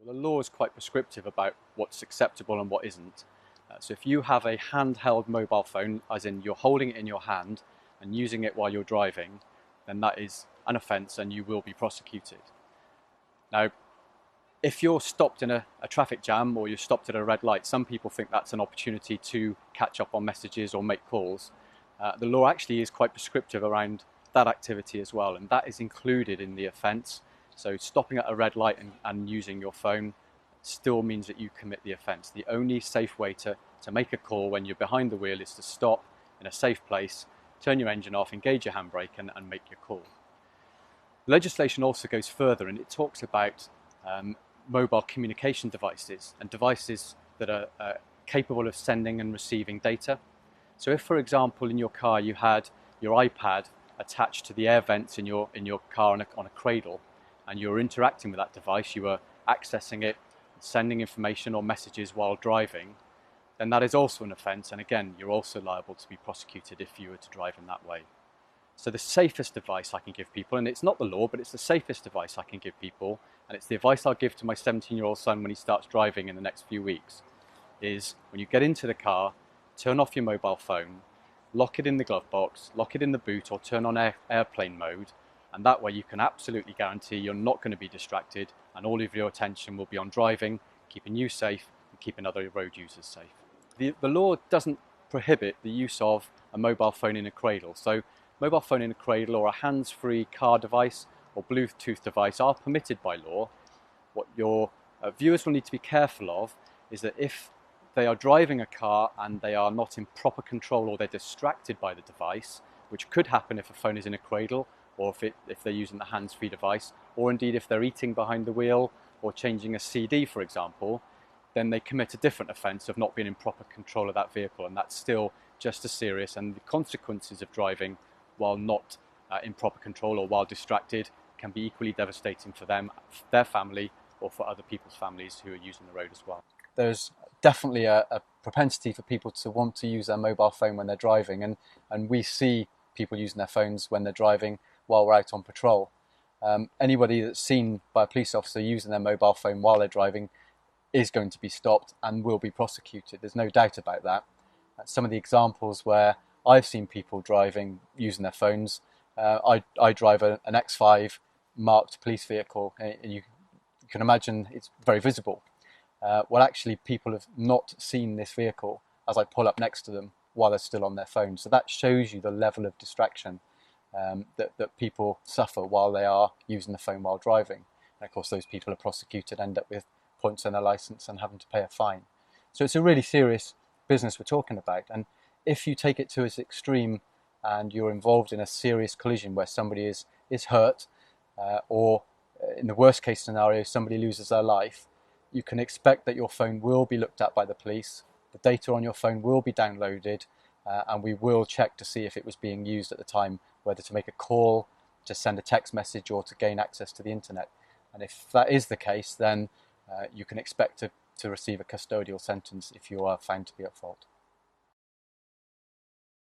The law is quite prescriptive about what's acceptable and what isn't. So if you have a handheld mobile phone, as in you're holding it in your hand and using it while you're driving, then that is an offence and you will be prosecuted. Now, if you're stopped in a traffic jam or you're stopped at a red light, some people think that's an opportunity to catch up on messages or make calls. The law actually is quite prescriptive around that activity as well, and that is included in the offence. So stopping at a red light and using your phone still means that you commit the offence. The only safe way to make a call when you're behind the wheel is to stop in a safe place, turn your engine off, engage your handbrake and make your call. Legislation also goes further, and it talks about mobile communication devices and devices that are capable of sending and receiving data. So if, for example, in your car you had your iPad attached to the air vents in your car on a cradle, and you're interacting with that device, you were accessing it, sending information or messages while driving, then that is also an offence, and again, you're also liable to be prosecuted if you were to drive in that way. So the safest advice I can give people, and it's not the law, but it's the safest advice I can give people, and it's the advice I'll give to my 17-year-old son when he starts driving in the next few weeks, is when you get into the car, turn off your mobile phone, lock it in the glove box, lock it in the boot, or turn on airplane mode, and that way you can absolutely guarantee you're not going to be distracted and all of your attention will be on driving, keeping you safe and keeping other road users safe. The law doesn't prohibit the use of a mobile phone in a cradle. So mobile phone in a cradle or a hands-free car device or Bluetooth device are permitted by law. What your viewers will need to be careful of is that if they are driving a car and they are not in proper control or they're distracted by the device, which could happen if a phone is in a cradle, or if they're using the hands-free device, or indeed if they're eating behind the wheel or changing a CD, for example, then they commit a different offence of not being in proper control of that vehicle, and that's still just as serious, and the consequences of driving while not in proper control or while distracted can be equally devastating for them, their family, or for other people's families who are using the road as well. There's definitely a propensity for people to want to use their mobile phone when they're driving, and we see people using their phones when they're driving while we're out on patrol. Anybody that's seen by a police officer using their mobile phone while they're driving is going to be stopped and will be prosecuted. There's no doubt about that. Some of the examples where I've seen people driving using their phones, I drive an X5 marked police vehicle, and you can imagine it's very visible. Well, actually, people have not seen this vehicle as I pull up next to them while they're still on their phone. So that shows you the level of distraction that people suffer while they are using the phone while driving. And of course, those people are prosecuted, end up with points on their licence and having to pay a fine. So it's a really serious business we're talking about. And if you take it to its extreme and you're involved in a serious collision where somebody is hurt, or in the worst case scenario, somebody loses their life, you can expect that your phone will be looked at by the police, the data on your phone will be downloaded, and we will check to see if it was being used at the time, whether to make a call, to send a text message, or to gain access to the internet. And if that is the case, then you can expect to receive a custodial sentence if you are found to be at fault.